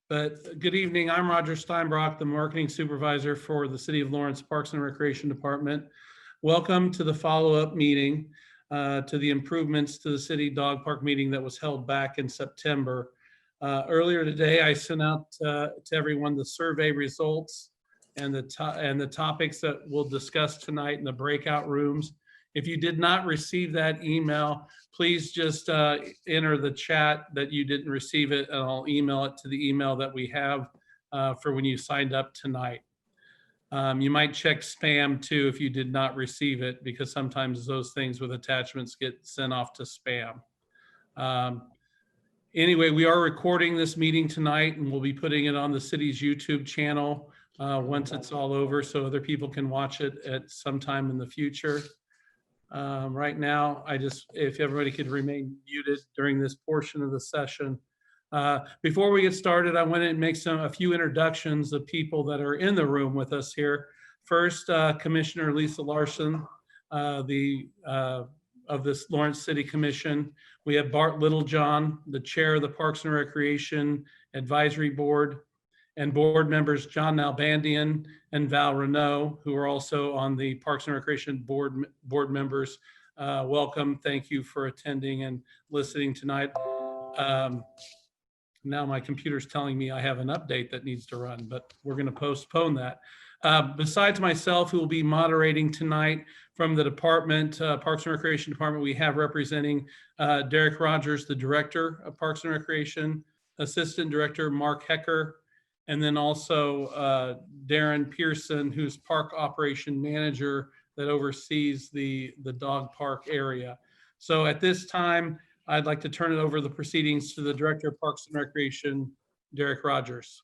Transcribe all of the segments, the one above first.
But good evening, I'm Roger Steinbrock, the Marketing Supervisor for the City of Lawrence Parks and Recreation Department. Welcome to the follow-up meeting to the improvements to the city dog park meeting that was held back in September. Earlier today, I sent out to everyone the survey results and the topics that we'll discuss tonight in the breakout rooms. If you did not receive that email, please just enter the chat that you didn't receive it, and I'll email it to the email that we have for when you signed up tonight. You might check spam too if you did not receive it, because sometimes those things with attachments get sent off to spam. Anyway, we are recording this meeting tonight, and we'll be putting it on the city's YouTube channel once it's all over, so other people can watch it at some time in the future. Right now, if everybody could remain muted during this portion of the session. Before we get started, I want to make a few introductions of people that are in the room with us here. First, Commissioner Lisa Larson, of this Lawrence City Commission. We have Bart Littlejohn, the chair of the Parks and Recreation Advisory Board, and board members John Nalbandian and Val Renault, who are also on the Parks and Recreation board members. Welcome, thank you for attending and listening tonight. Now my computer's telling me I have an update that needs to run, but we're gonna postpone that. Besides myself, who will be moderating tonight from the department, Parks and Recreation Department, we have representing Derrick Rogers, the Director of Parks and Recreation, Assistant Director Mark Hecker, and then also Darren Pearson, who's Park Operation Manager that oversees the dog park area. So at this time, I'd like to turn it over the proceedings to the Director of Parks and Recreation, Derrick Rogers.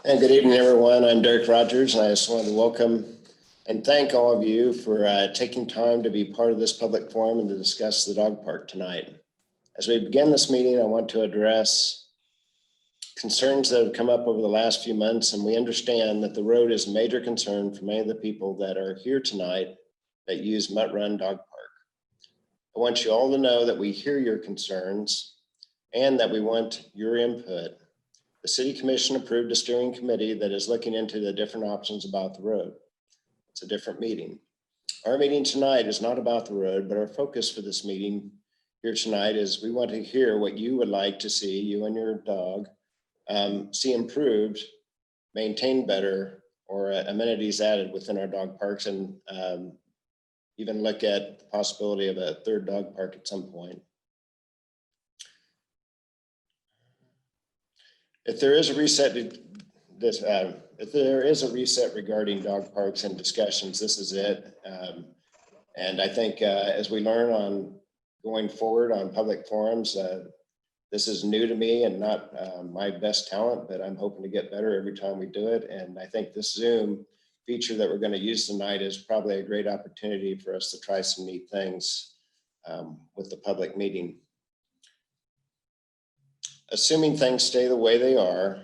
And good evening, everyone. I'm Derrick Rogers, and I just wanted to welcome and thank all of you for taking time to be part of this public forum and to discuss the dog park tonight. As we begin this meeting, I want to address concerns that have come up over the last few months, and we understand that the road is a major concern for many of the people that are here tonight that use Mutt Run Dog Park. I want you all to know that we hear your concerns and that we want your input. The City Commission approved a steering committee that is looking into the different options about the road. It's a different meeting. Our meeting tonight is not about the road, but our focus for this meeting here tonight is we want to hear what you would like to see, you and your dog, see improved, maintained better, or amenities added within our dog parks, and even look at the possibility of a third dog park at some point. If there is a reset, if there is a reset regarding dog parks and discussions, this is it. And I think as we learn on going forward on public forums, this is new to me and not my best talent, but I'm hoping to get better every time we do it. And I think this Zoom feature that we're going to use tonight is probably a great opportunity for us to try some neat things with the public meeting. Assuming things stay the way they are,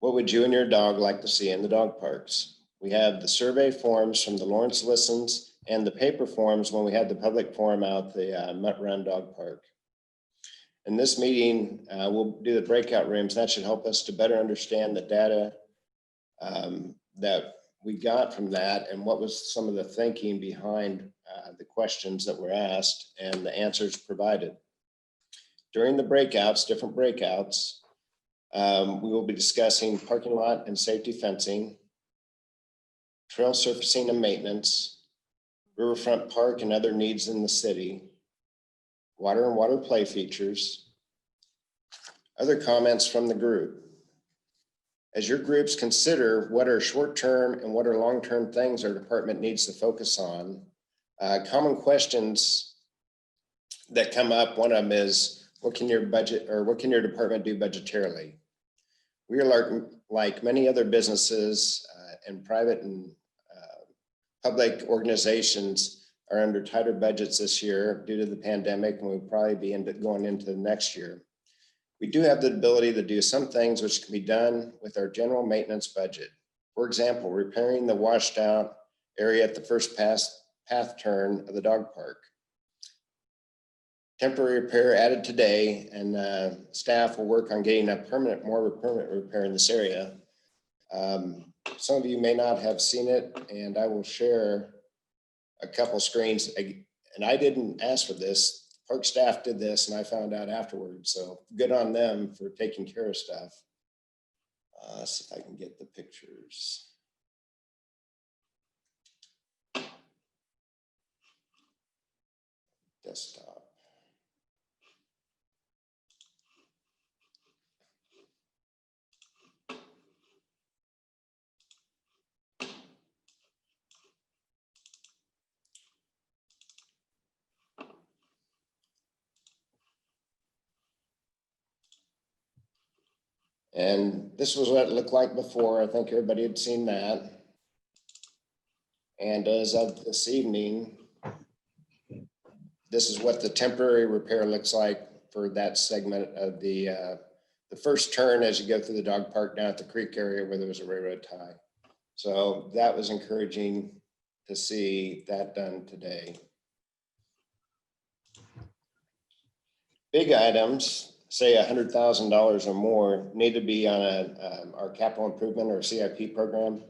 what would you and your dog like to see in the dog parks? We have the survey forms from the Lawrence Listens and the paper forms when we had the public forum out the Mutt Run Dog Park. In this meeting, we'll do the breakout rooms. That should help us to better understand the data that we got from that and what was some of the thinking behind the questions that were asked and the answers provided. During the breakouts, different breakouts, we will be discussing parking lot and safety fencing, trail surfacing and maintenance, riverfront park and other needs in the city, water and water play features, other comments from the group. As your groups consider what are short-term and what are long-term things our department needs to focus on, common questions that come up, one of them is, what can your budget or what can your department do budgetarily? We are like many other businesses and private and public organizations are under tighter budgets this year due to the pandemic, and we'll probably be going into the next year. We do have the ability to do some things which can be done with our general maintenance budget. For example, repairing the washed out area at the first path turn of the dog park. temporary repair added today, and staff will work on getting a more permanent repair in this area. Some of you may not have seen it, and I will share a couple screens. And I didn't ask for this. Park staff did this, and I found out afterwards. So good on them for taking care of stuff. See if I can get the pictures. Desktop. And this was what it looked like before. I think everybody had seen that. And as of this evening, this is what the temporary repair looks like for that segment of the first turn as you go through the dog park down at the creek area where there was a railroad tie. So that was encouraging to see that done today. Big items, say $100,000 or more, need to be on our capital improvement or CIP program.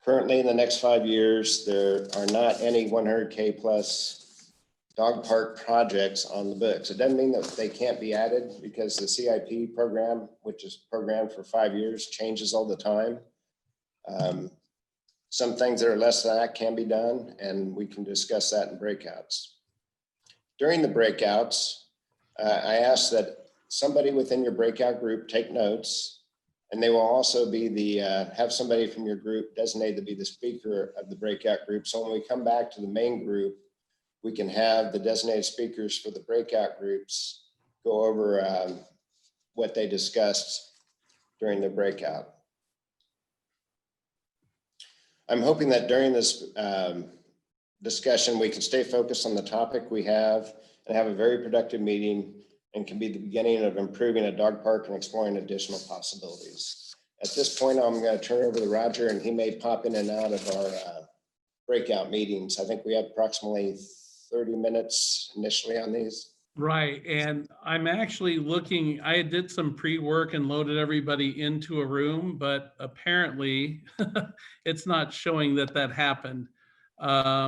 Currently, in the next 5 years, there are not any 100K plus dog park projects on the books. It doesn't mean that they can't be added, because the CIP program, which is programmed for 5 years, changes all the time. Some things that are less than that can be done, and we can discuss that in breakouts. During the breakouts, I ask that somebody within your breakout group take notes, and they will also be have somebody from your group designated to be the speaker of the breakout group. So when we come back to the main group, we can have the designated speakers for the breakout groups go over what they discussed during the breakout. I'm hoping that during this discussion, we can stay focused on the topic we have and have a very productive meeting, and can be the beginning of improving a dog park and exploring additional possibilities. At this point, I'm going to turn it over to Roger, and he may pop in and out of our breakout meetings. I think we have approximately 30 minutes initially on these. Right, and I'm actually looking, I did some pre-work and loaded everybody into a room, but apparently it's not showing that that happened.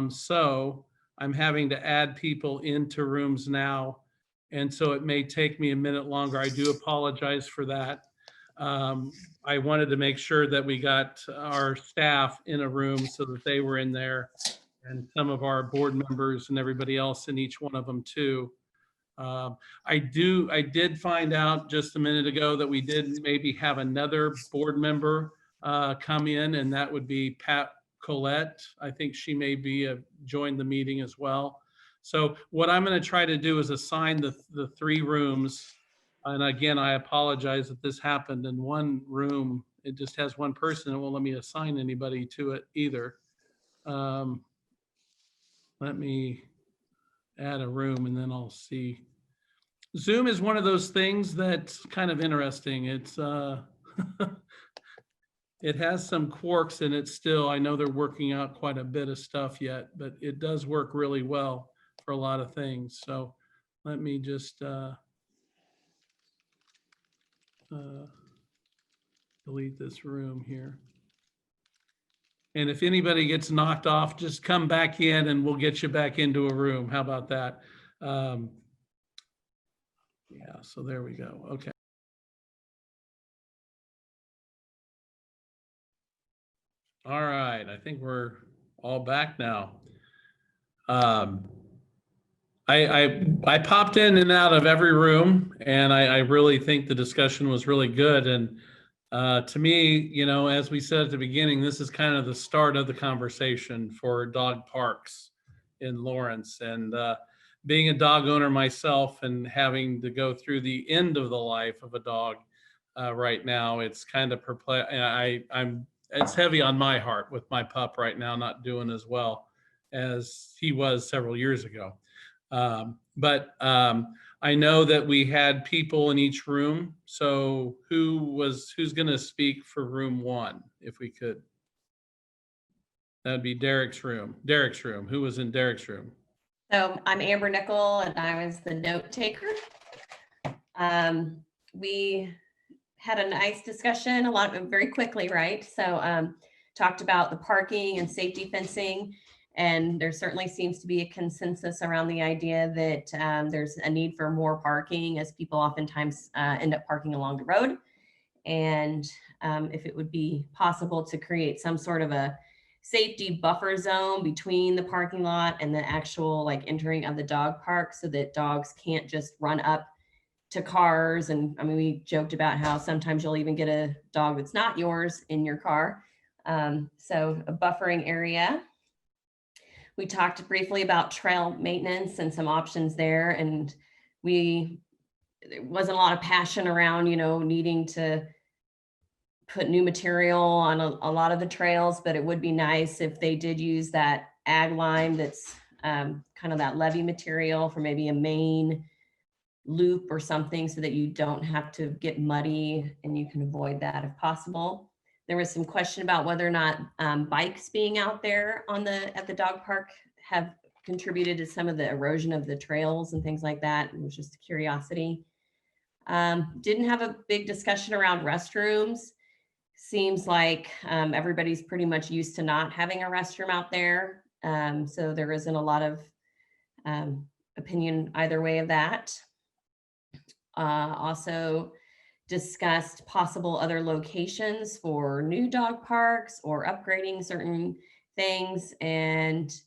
So I'm having to add people into rooms now, and so it may take me a minute longer. I do apologize for that. I wanted to make sure that we got our staff in a room so that they were in there, and some of our board members and everybody else in each one of them too. I did find out just a minute ago that we did maybe have another board member come in, and that would be Pat Colette. I think she may be joined the meeting as well. So what I'm going to try to do is assign the 3 rooms. And again, I apologize that this happened in one room. It just has one person. It won't let me assign anybody to it either. Let me add a room, and then I'll see. Zoom is one of those things that's kind of interesting. It's it has some quirks in it still. I know they're working out quite a bit of stuff yet, but it does work really well for a lot of things. So let me just delete this room here. And if anybody gets knocked off, just come back in and we'll get you back into a room. How about that? Yeah, so there we go. Okay. All right, I think we're all back now. I popped in and out of every room, and I really think the discussion was really good. And to me, you know, as we said at the beginning, this is kind of the start of the conversation for dog parks in Lawrence. And being a dog owner myself and having to go through the end of the life of a dog right now, it's kind of perplexing. It's heavy on my heart with my pup right now, not doing as well as he was several years ago. But I know that we had people in each room. So who's going to speak for room 1, if we could? That'd be Derrick's room. Derrick's room. Who was in Derrick's room? So I'm Amber Nickel, and I was the note taker. We had a nice discussion, very quickly, right? So talked about the parking and safety fencing, and there certainly seems to be a consensus around the idea that there's a need for more parking, as people oftentimes end up parking along the road. And if it would be possible to create some sort of a safety buffer zone between the parking lot and the actual like entering of the dog park, so that dogs can't just run up to cars. And I mean, we joked about how sometimes you'll even get a dog that's not yours in your car. So a buffering area. We talked briefly about trail maintenance and some options there. And there wasn't a lot of passion around, needing to put new material on a lot of the trails, but it would be nice if they did use that ag lime that's kind of that levee material for maybe a main loop or something, so that you don't have to get muddy and you can avoid that if possible. There was some question about whether or not bikes being out there at the dog park have contributed to some of the erosion of the trails and things like that. It was just a curiosity. Didn't have a big discussion around restrooms. Seems like everybody's pretty much used to not having a restroom out there. So there isn't a lot of opinion either way of that. Also discussed possible other locations for new dog parks or upgrading certain things, and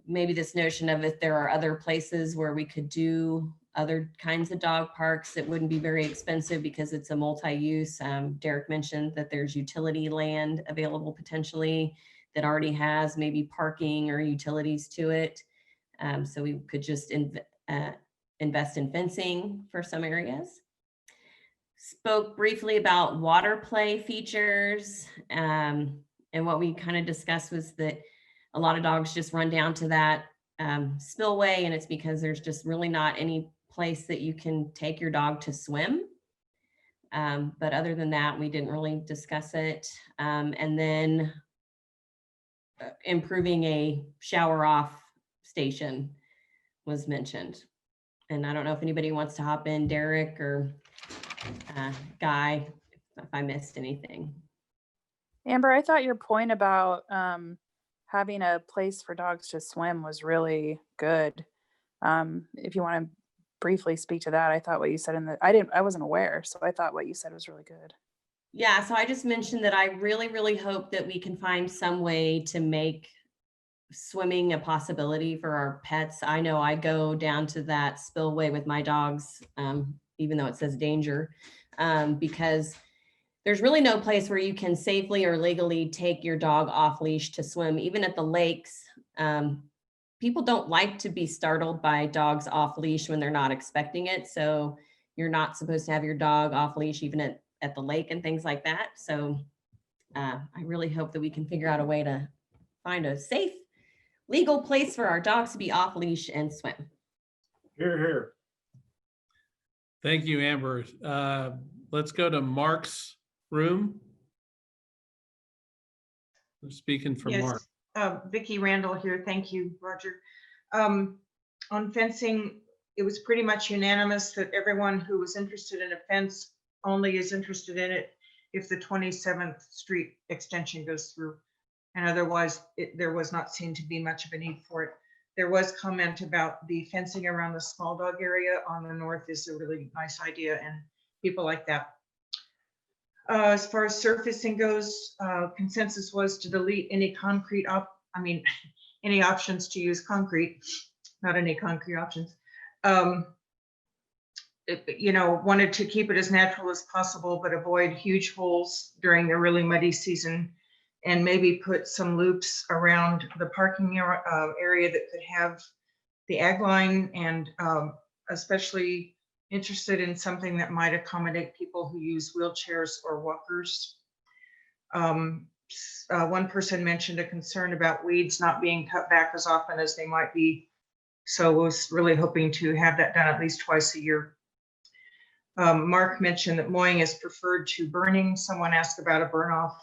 maybe this notion of if there are other places where we could do other kinds of dog parks that wouldn't be very expensive because it's a multi-use. Derrick mentioned that there's utility land available potentially that already has maybe parking or utilities to it. So we could just invest in fencing for some areas. Spoke briefly about water play features. And what we kind of discussed was that a lot of dogs just run down to that spillway, and it's because there's just really not any place that you can take your dog to swim. But other than that, we didn't really discuss it. And then improving a shower off station was mentioned. And I don't know if anybody wants to hop in, Derrick or Guy, if I missed anything. Amber, I thought your point about having a place for dogs to swim was really good. If you want to briefly speak to that, I thought what you said I wasn't aware, so I thought what you said was really good. Yeah, so I just mentioned that I really, really hope that we can find some way to make swimming a possibility for our pets. I know I go down to that spillway with my dogs, even though it says danger, because there's really no place where you can safely or legally take your dog off leash to swim. Even at the lakes, people don't like to be startled by dogs off leash when they're not expecting it. So you're not supposed to have your dog off leash even at the lake and things like that. So I really hope that we can figure out a way to find a safe, legal place for our dogs to be off leash and swim. Hear, hear. Thank you, Amber. Let's go to Mark's room. I'm speaking for Mark. Vicki Randall here. Thank you, Roger. On fencing, it was pretty much unanimous that everyone who was interested in a fence only is interested in it if the 27th Street extension goes through. And otherwise, there was not seen to be much of a need for it. There was comment about the fencing around the small dog area on the north is a really nice idea, and people like that. As far as surfacing goes, consensus was to delete any any options to use concrete, not any concrete options. Wanted to keep it as natural as possible, but avoid huge holes during the really muddy season, and maybe put some loops around the parking area that could have the ag line, and especially interested in something that might accommodate people who use wheelchairs or walkers. One person mentioned a concern about weeds not being cut back as often as they might be. So was really hoping to have that done at least twice a year. Mark mentioned that mowing is preferred to burning. Someone asked about a burn off.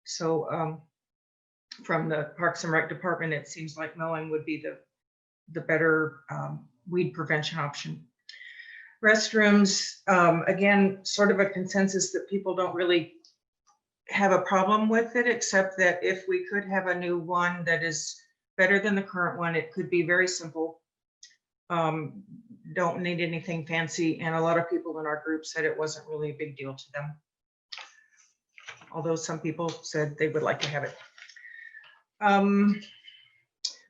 So from the Parks and Rec department, it seems like mowing would be the better weed prevention option. Restrooms, again, sort of a consensus that people don't really have a problem with it, except that if we could have a new one that is better than the current one, it could be very simple. Don't need anything fancy, and a lot of people in our group said it wasn't really a big deal to them, although some people said they would like to have it.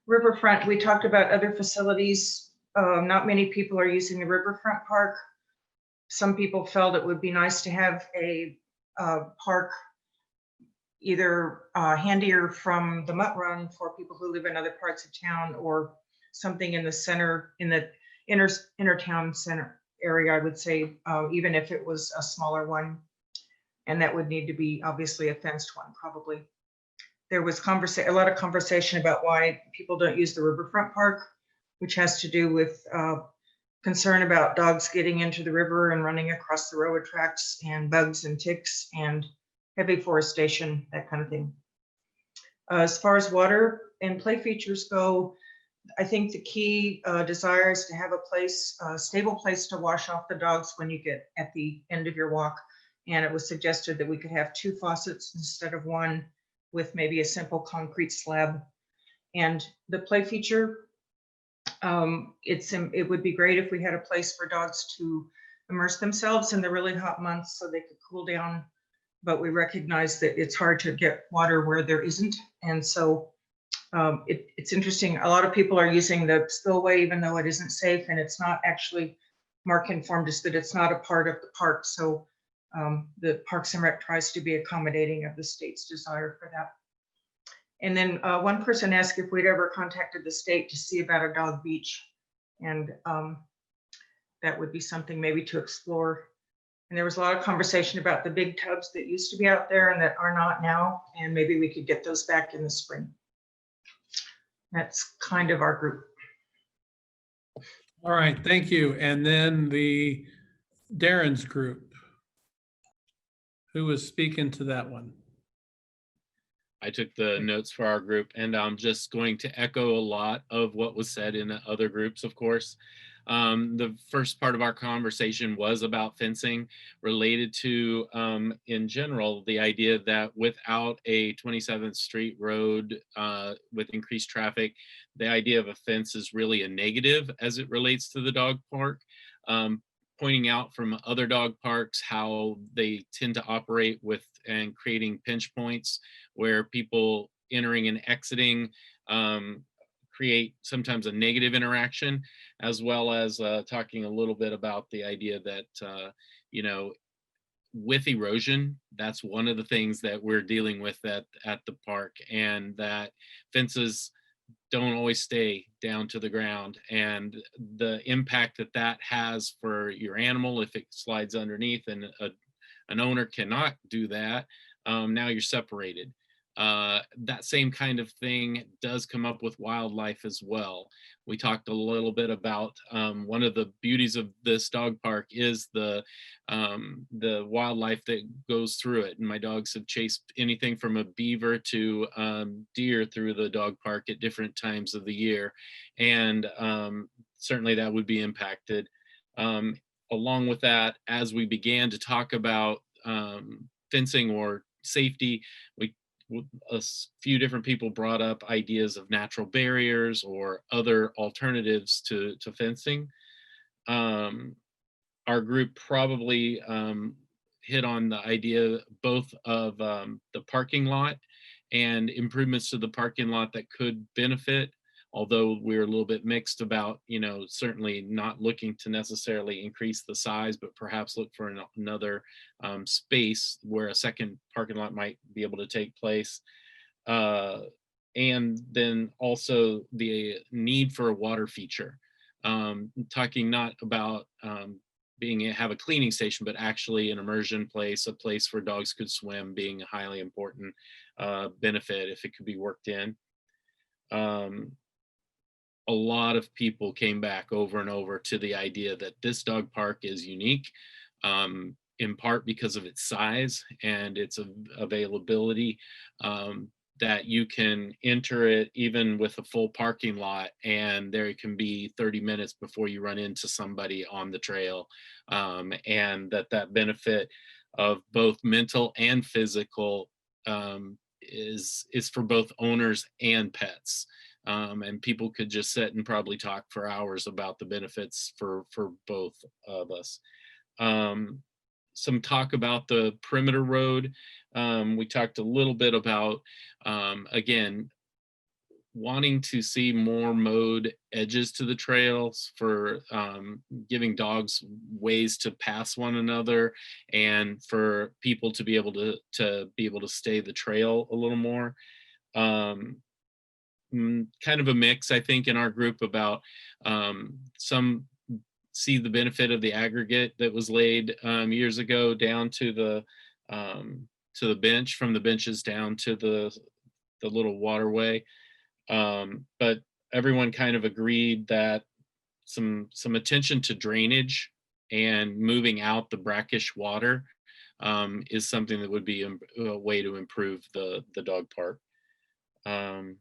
Riverfront, we talked about other facilities. Not many people are using the Riverfront Park. Some people felt it would be nice to have a park either handier from the Mutt Run for people who live in other parts of town, or something in the center, in the inner town center area, I would say, even if it was a smaller one. And that would need to be obviously a fenced one, probably. There was a lot of conversation about why people don't use the Riverfront Park, which has to do with concern about dogs getting into the river and running across the railroad tracks, and bugs and ticks and heavy forestation, that kind of thing. As far as water and play features go, I think the key desire is to have a stable place to wash off the dogs when you get at the end of your walk. And it was suggested that we could have 2 faucets instead of 1, with maybe a simple concrete slab. And the play feature, it would be great if we had a place for dogs to immerse themselves in the really hot months so they could cool down. But we recognize that it's hard to get water where there isn't. And so it's interesting. A lot of people are using the spillway, even though it isn't safe, and it's not actually, Mark informed us that it's not a part of the park. So the Parks and Rec tries to be accommodating of the state's desire for that. And then one person asked if we'd ever contacted the state to see about a dog beach. And that would be something maybe to explore. And there was a lot of conversation about the big tubs that used to be out there and that are not now. And maybe we could get those back in the spring. That's kind of our group. All right, thank you. And then the Darren's group. Who was speaking to that one? I took the notes for our group, and I'm just going to echo a lot of what was said in the other groups, of course. The first part of our conversation was about fencing, related to, in general, the idea that without a 27th Street road with increased traffic, the idea of a fence is really a negative as it relates to the dog park. Pointing out from other dog parks how they tend to operate with and creating pinch points where people entering and exiting create sometimes a negative interaction, as well as talking a little bit about the idea that, you know, with erosion, that's one of the things that we're dealing with at the park, and that fences don't always stay down to the ground, and the impact that that has for your animal if it slides underneath and an owner cannot do that, now you're separated. That same kind of thing does come up with wildlife as well. We talked a little bit about one of the beauties of this dog park is the wildlife that goes through it. And my dogs have chased anything from a beaver to deer through the dog park at different times of the year. And certainly that would be impacted. Along with that, as we began to talk about fencing or safety, a few different people brought up ideas of natural barriers or other alternatives to fencing. Our group probably hit on the idea both of the parking lot and improvements to the parking lot that could benefit, although we're a little bit mixed about, you know, certainly not looking to necessarily increase the size, but perhaps look for another space where a second parking lot might be able to take place. And then also the need for a water feature. Talking not about have a cleaning station, but actually an immersion place, a place where dogs could swim, being a highly important benefit if it could be worked in. A lot of people came back over and over to the idea that this dog park is unique, in part because of its size and its availability, that you can enter it even with a full parking lot, and there can be 30 minutes before you run into somebody on the trail, and that benefit of both mental and physical is for both owners and pets. And people could just sit and probably talk for hours about the benefits for both of us. Some talk about the perimeter road. We talked a little bit about, again, wanting to see more mowed edges to the trails for giving dogs ways to pass one another, and for people to be able to stay the trail a little more. Kind of a mix, I think, in our group about some see the benefit of the aggregate that was laid years ago down to the bench, from the benches down to the little waterway. But everyone kind of agreed that some attention to drainage and moving out the brackish water is something that would be a way to improve the dog park. I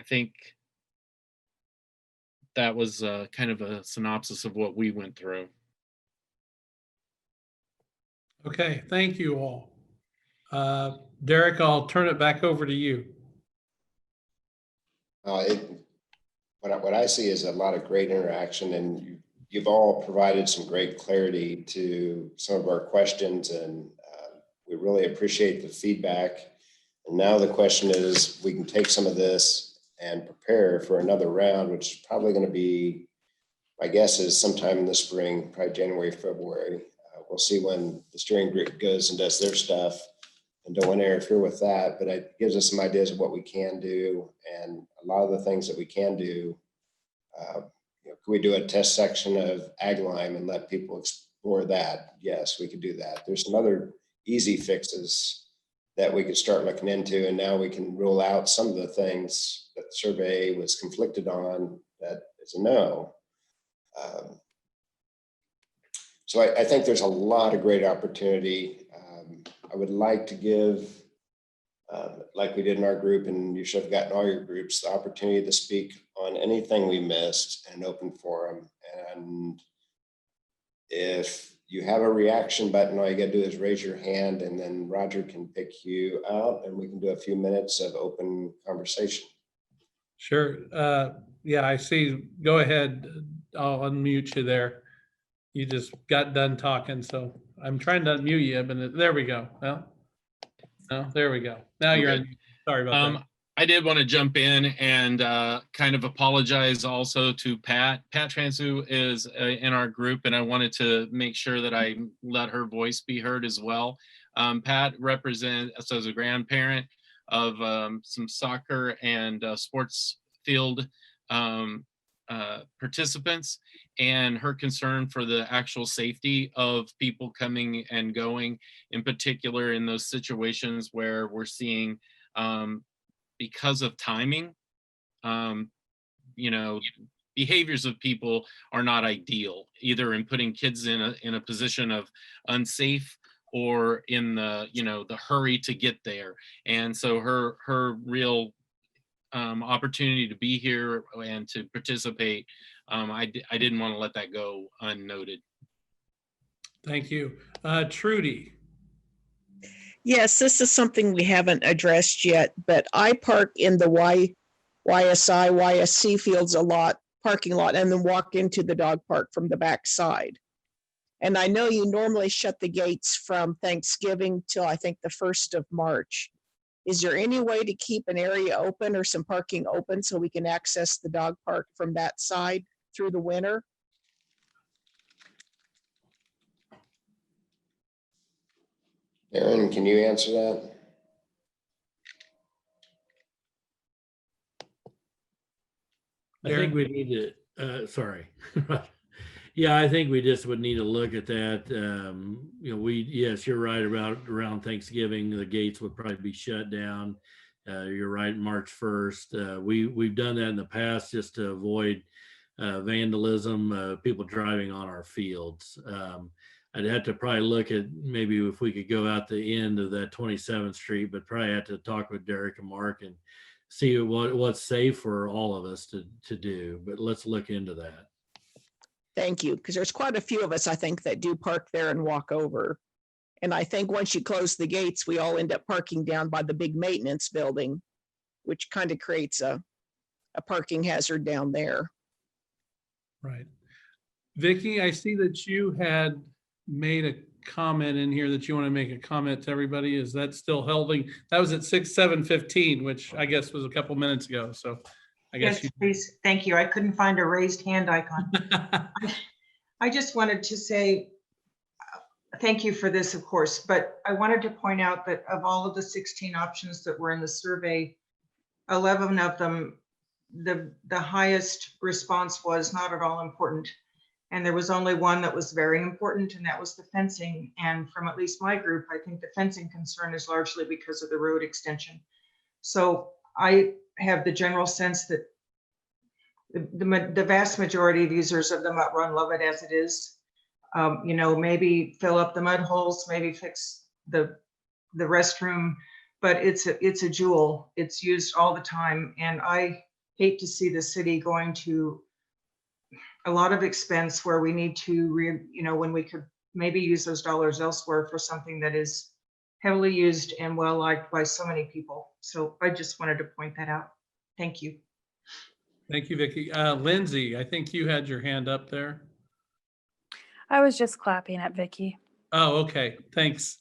think that was kind of a synopsis of what we went through. Okay, thank you all. Derrick, I'll turn it back over to you. What I see is a lot of great interaction, and you've all provided some great clarity to some of our questions, and we really appreciate the feedback. And now the question is, we can take some of this and prepare for another round, which is probably going to be, my guess is sometime in the spring, probably January, February. We'll see when the steering group goes and does their stuff, and don't want to interfere with that, but it gives us some ideas of what we can do. And a lot of the things that we can do, can we do a test section of ag lime and let people explore that? Yes, we could do that. There's some other easy fixes that we could start looking into, and now we can rule out some of the things that the survey was conflicted on that is a no. So I think there's a lot of great opportunity. I would like to give, like we did in our group, and you should have gotten all your groups, the opportunity to speak on anything we missed in an open forum. And if you have a reaction button, all you got to do is raise your hand, and then Roger can pick you out, and we can do a few minutes of open conversation. Sure. Yeah, I see. Go ahead. I'll unmute you there. You just got done talking, so I'm trying to unmute you, but there we go. Well, no, there we go. Now you're Okay. unmuted. Sorry about that. I did want to jump in and kind of apologize also to Pat. Pat Transu is in our group, and I wanted to make sure that I let her voice be heard as well. Pat represents as a grandparent of some soccer and sports field participants, and her concern for the actual safety of people coming and going, in particular in those situations where we're seeing because of timing, behaviors of people are not ideal, either in putting kids in a position of unsafe or in the hurry to get there. And so her real opportunity to be here and to participate, I didn't want to let that go unnoted. Thank you. Trudy. Yes, this is something we haven't addressed yet, but I park in the YSC fields parking lot, and then walk into the dog park from the back side. And I know you normally shut the gates from Thanksgiving till I think the 1st of March. Is there any way to keep an area open or some parking open so we can access the dog park from that side through the winter? Aaron, can you answer that? I think we need to, sorry. Yeah, I think we just would need to look at that. Yes, you're right about around Thanksgiving, the gates would probably be shut down. You're right, March 1st. We've done that in the past just to avoid vandalism, people driving on our fields. I'd have to probably look at maybe if we could go out the end of that 27th Street, but probably have to talk with Derrick and Mark and see what's safe for all of us to do. But let's look into that. Thank you, because there's quite a few of us, I think, that do park there and walk over. And I think once you close the gates, we all end up parking down by the big maintenance building, which kind of creates a parking hazard down there. Right. Vicky, I see that you had made a comment in here that you want to make a comment to everybody. Is that still holding? That was at 7:15, which I guess was a couple minutes ago. So I guess Yes, please. Thank you. I couldn't find a raised hand icon. I just wanted to say thank you for this, of course, but I wanted to point out that of all of the 16 options that were in the survey, 11 of them, the highest response was not at all important. And there was only one that was very important, and that was the fencing. And from at least my group, I think the fencing concern is largely because of the road extension. So I have the general sense that the vast majority of users of the Mutt Run love it as it is. You know, maybe fill up the mud holes, maybe fix the restroom, but it's a jewel. It's used all the time, and I hate to see the city going to a lot of expense where we need to, you know, when we could maybe use those dollars elsewhere for something that is heavily used and well liked by so many people. So I just wanted to point that out. Thank you. Thank you, Vicky. Lindsay, I think you had your hand up there. I was just clapping at Vicky. Oh, okay. Thanks.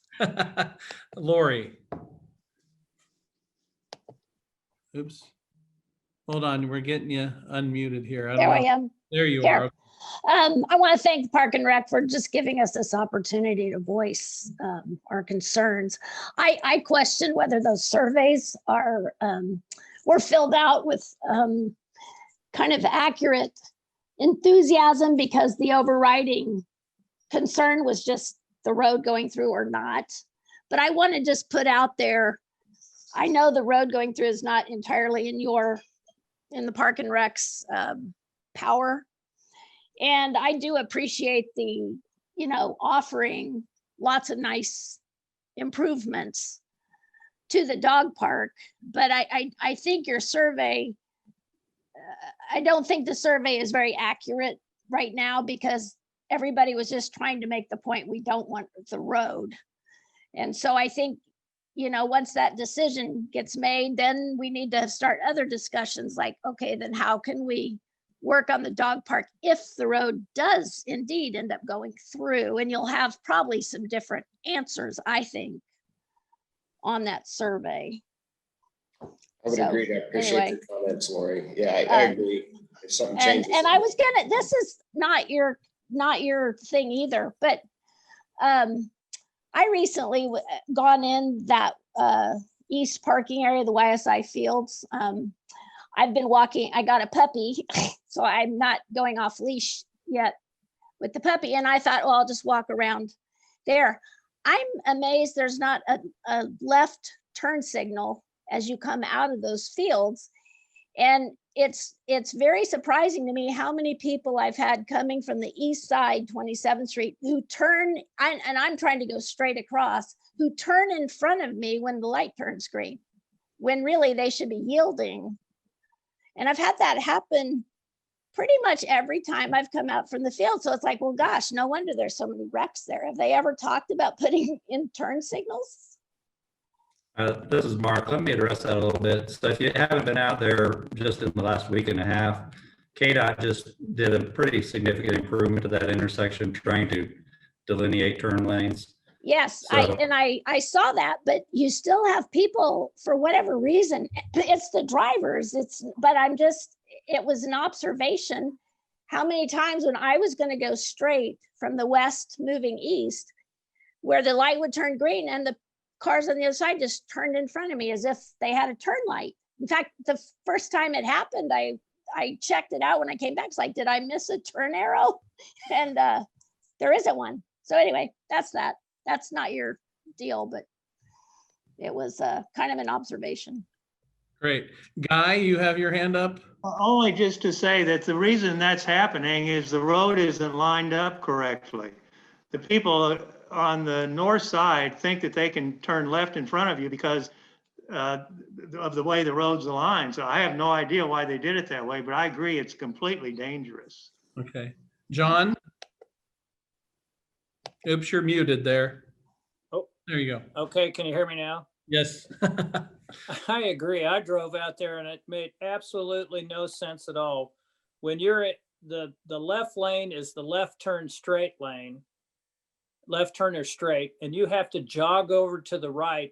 Lori. Oops. Hold on. We're getting you unmuted here. There I am. There you There. are. I want to thank the Park and Rec for just giving us this opportunity to voice our concerns. I question whether those surveys are were filled out with kind of accurate enthusiasm, because the overriding concern was just the road going through or not. But I want to just put out there, I know the road going through is not entirely in the Park and Rec's power. And I do appreciate the, you know, offering lots of nice improvements to the dog park. But I think your survey, I don't think the survey is very accurate right now, because everybody was just trying to make the point, we don't want the road. And so I think, you know, once that decision gets made, then we need to start other discussions like, okay, then how can we work on the dog park if the road does indeed end up going through? And you'll have probably some different answers, I think, on that survey. I would So, agree. I appreciate anyway. your comments, Lori. Yeah, I agree. If something changes. And I was gonna, this is not your thing either, but I recently gone in that east parking area, the YSI fields. I've been walking, I got a puppy, so I'm not going off leash yet with the puppy. And I thought, well, I'll just walk around there. I'm amazed there's not a left turn signal as you come out of those fields. And it's very surprising to me how many people I've had coming from the east side, 27th Street, who turn, and I'm trying to go straight across, who turn in front of me when the light turns green, when really they should be yielding. And I've had that happen pretty much every time I've come out from the field. So it's like, well, gosh, no wonder there's so many wrecks there. Have they ever talked about putting in turn signals? This is Mark. Let me address that a little bit. So if you haven't been out there just in the last week and a half, KDOT just did a pretty significant improvement to that intersection, trying to delineate turn lanes. Yes, So- I saw that, but you still have people, for whatever reason, it's the drivers, but it was an observation. How many times when I was going to go straight from the west moving east, where the light would turn green and the cars on the other side just turned in front of me as if they had a turn light. In fact, the first time it happened, I checked it out when I came back. It's like, did I miss a turn arrow? And there isn't one. So anyway, that's that. That's not your deal, but it was kind of an observation. Great. Guy, you have your hand up? Only just to say that the reason that's happening is the road isn't lined up correctly. the people on the north side think that they can turn left in front of you because of the way the road's aligned. So I have no idea why they did it that way, but I agree it's completely dangerous. Okay. John? Oops, you're muted there. Oh. There you go. Okay, can you hear me now? Yes. I agree. I drove out there and it made absolutely no sense at all. When you're at the left lane is the left turn straight lane, left turner straight, and you have to jog over to the right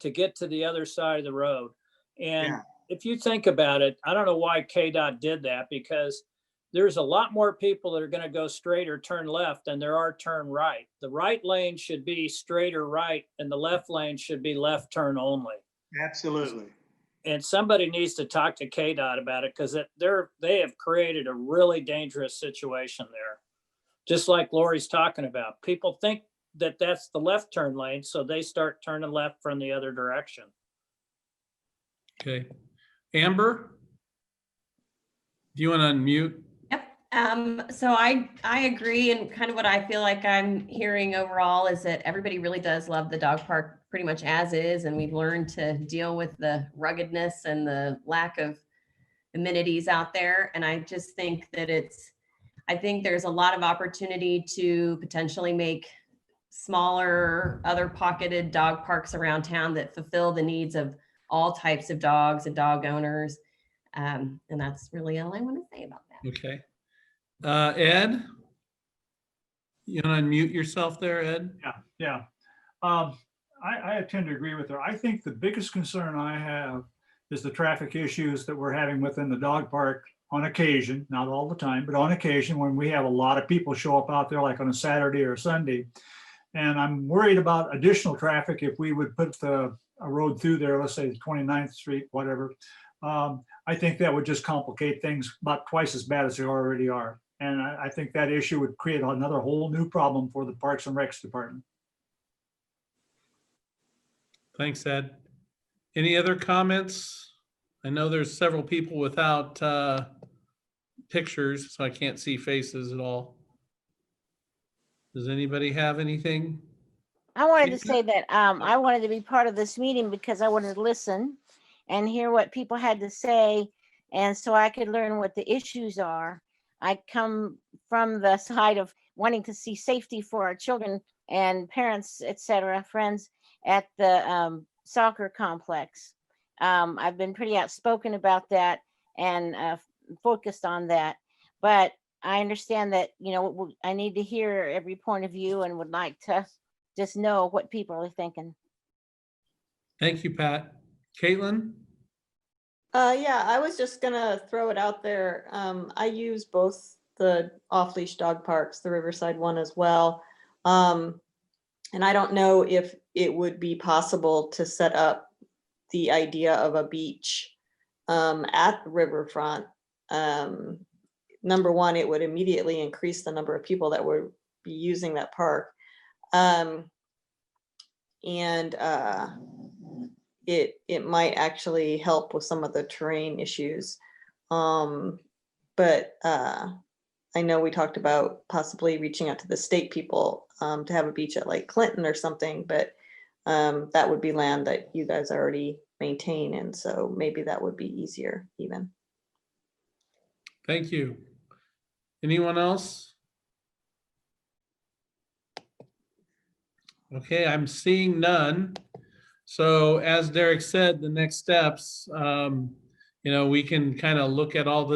to get to the other side of the road. And Yeah. if you think about it, I don't know why KDOT did that, because there's a lot more people that are going to go straight or turn left than there are turn right. The right lane should be straight or right, and the left lane should be left turn only. Absolutely. And somebody needs to talk to KDOT about it, because they have created a really dangerous situation there. Just like Lori's talking about, people think that that's the left turn lane, so they start turning left from the other direction. Okay. Amber? Do you want to unmute? So I agree, and kind of what I feel like I'm hearing overall is that everybody really does love the dog park pretty much as is, and we've learned to deal with the ruggedness and the lack of amenities out there. And I just think that I think there's a lot of opportunity to potentially make smaller, other pocketed dog parks around town that fulfill the needs of all types of dogs and dog owners. And that's really all I want to say about that. Okay. Ed? You want to unmute yourself there, Ed? Yeah. I tend to agree with her. I think the biggest concern I have is the traffic issues that we're having within the dog park on occasion, not all the time, but on occasion when we have a lot of people show up out there, like on a Saturday or Sunday. And I'm worried about additional traffic if we would put a road through there, let's say 29th Street, whatever. I think that would just complicate things about twice as bad as they already are. And I think that issue would create another whole new problem for the Parks and Recs Department. Thanks, Ed. Any other comments? I know there's several people without pictures, so I can't see faces at all. Does anybody have anything? I wanted to say that I wanted to be part of this meeting because I wanted to listen and hear what people had to say, and so I could learn what the issues are. I come from the side of wanting to see safety for our children and parents, etc., friends at the soccer complex. I've been pretty outspoken about that and focused on that, but I understand that, I need to hear every point of view and would like to just know what people are thinking. Thank you, Pat. Caitlin? Yeah, I was just gonna throw it out there. I use both the off-leash dog parks, the Riverside one as well. And I don't know if it would be possible to set up the idea of a beach at the riverfront. Number one, it would immediately increase the number of people that would be using that park. It might actually help with some of the terrain issues. But I know we talked about possibly reaching out to the state people to have a beach at Lake Clinton or something, but that would be land that you guys already maintain, and so maybe that would be easier even. Thank you. Anyone else? Okay, I'm seeing none. So as Derrick said, the next steps, we can kind of look at all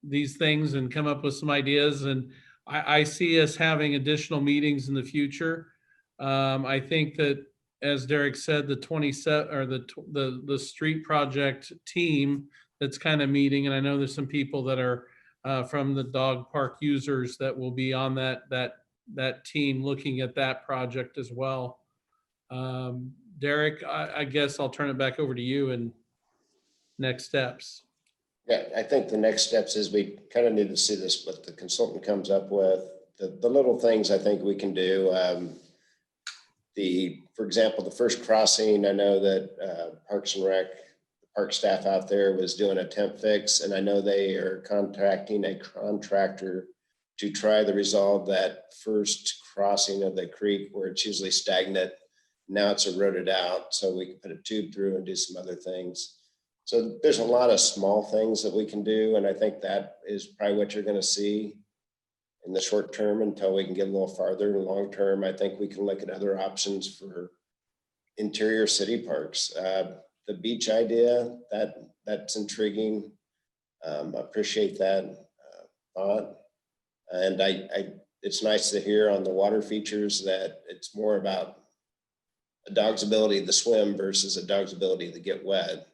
these things and come up with some ideas. And I see us having additional meetings in the future. I think that, as Derrick said, the 27 or the street project team that's kind of meeting, and I know there's some people that are from the dog park users that will be on that team looking at that project as well. Derrick, I guess I'll turn it back over to you and next steps. Yeah, I think the next steps is we kind of need to see this, what the consultant comes up with, the little things I think we can do. For example, the first crossing, I know that Parks and Rec, the park staff out there was doing a temp fix, and I know they are contracting a contractor to try to resolve that first crossing of the creek where it's usually stagnant. Now it's eroded out, so we can put a tube through and do some other things. So there's a lot of small things that we can do, and I think that is probably what you're gonna see in the short term until we can get a little farther. In long term, I think we can look at other options for interior city parks. The beach idea, that's intriguing. I appreciate that thought. And it's nice to hear on the water features that it's more about a dog's ability to swim versus a dog's ability to get wet.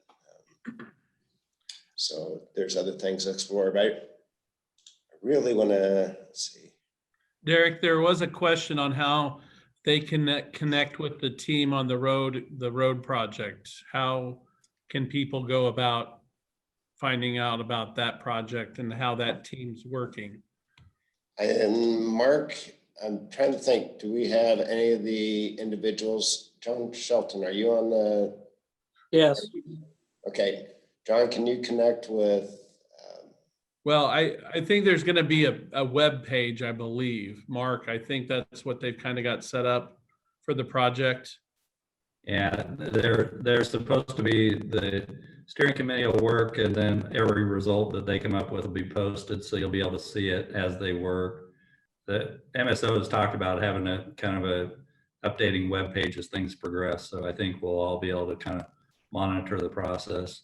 So there's other things to explore, but I really want to see. Derrick, there was a question on how they connect with the team on the road project. How can people go about finding out about that project and how that team's working? And Mark, I'm trying to think, do we have any of the individuals? John Shelton, are you on the? Yes. Okay, John, can you connect with? Well, I think there's going to be a web page, I believe. Mark, I think that's what they've kind of got set up for the project. Yeah, they're supposed to be, the steering committee will work, and then every result that they come up with will be posted, so you'll be able to see it as they work. The MSO has talked about having a kind of a updating web page as things progress, so I think we'll all be able to kind of monitor the process.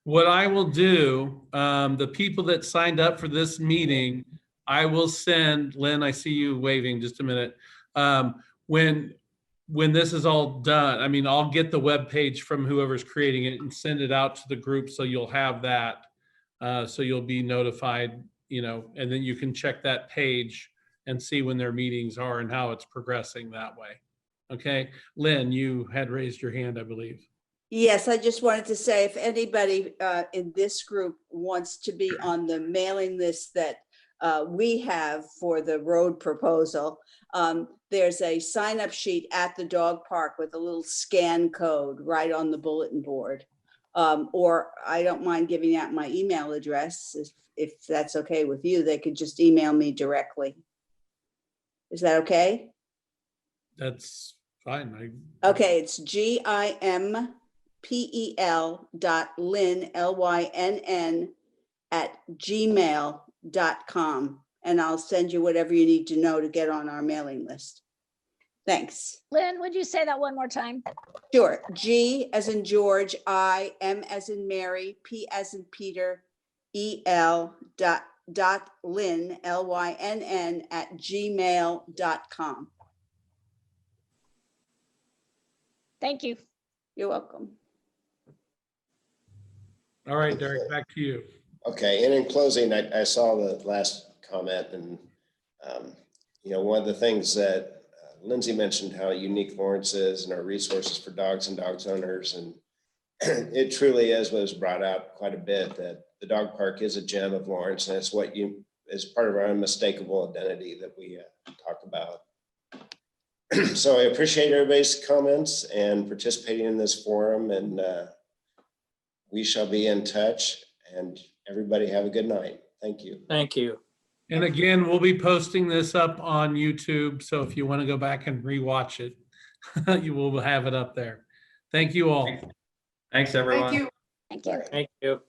What I will do, the people that signed up for this meeting, I will send, Lynn, I see you waving, just a minute. When this is all done, I mean, I'll get the web page from whoever's creating it and send it out to the group, so you'll have that. So you'll be notified, you know, and then you can check that page and see when their meetings are and how it's progressing that way. Okay, Lynn, you had raised your hand, I believe. Yes, I just wanted to say if anybody in this group wants to be on the mailing list that we have for the road proposal, there's a sign-up sheet at the dog park with a little scan code right on the bulletin board. Or I don't mind giving out my email address if that's okay with you. They could just email me directly. Is that okay? That's fine. Okay, it's GIMPEL.Lynn, LYNN @gmail.com. And I'll send you whatever you need to know to get on our mailing list. Thanks. Lynn, would you say that one more time? Sure. G as in George, I, M as in Mary, P as in Peter, EL.Lynn, LYNN @gmail.com. Thank you. You're welcome. All right, Derrick, back to you. Okay, and in closing, I saw the last comment, and you know, one of the things that Lindsay mentioned, how unique Lawrence is and our resources for dogs and dogs owners, and it truly is what was brought out quite a bit, that the dog park is a gem of Lawrence, and it's what is part of our unmistakable identity that we talk about. So I appreciate everybody's comments and participating in this forum, and we shall be in touch, and everybody have a good night. Thank you. Thank you. And again, we'll be posting this up on YouTube. So if you want to go back and rewatch it, you will have it up there. Thank you all. Thanks, everyone. Thank you. Thank you.